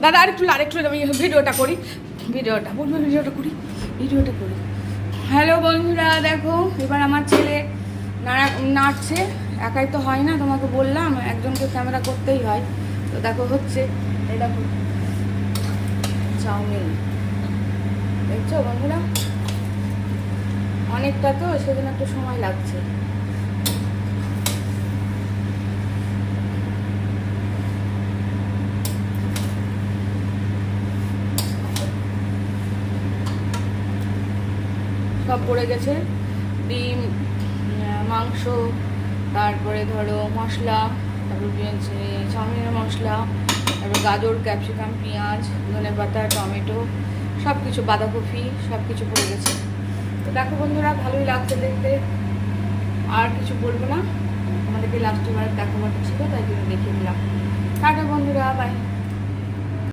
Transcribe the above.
দাদা আরেকটু আমি ভিডিওটা করি, ভিডিওটা করি। হ্যালো বন্ধুরা, দেখো এবার আমার ছেলে নাচছে, একাই তো হয় না, তোমাকে বললাম একজনকে ক্যামেরা করতেই হয়। তো দেখো হচ্ছে, এই দেখো চাউমিন, দেখছো বন্ধুরা, অনেকটা তো সেজন্য একটু সময় লাগছে। সব পড়ে গেছে, ডিম, মাংস, তারপরে ধরো মশলা, তারপর চাউমিনের মশলা, তারপর গাজর, ক্যাপসিকাম, পেঁয়াজ, ধনেপাতা, টমেটো, সব কিছু, বাঁধাকপি, সব কিছু পড়ে গেছে। তো দেখো বন্ধুরা, ভালোই লাগছে দেখতে, আর কিছু বলবো না, আমাদেরকে লাস্টে বার দেখাবার ছিল, তাই জন্য দেখিয়ে দিলাম। টাটা বন্ধুরা, বাই।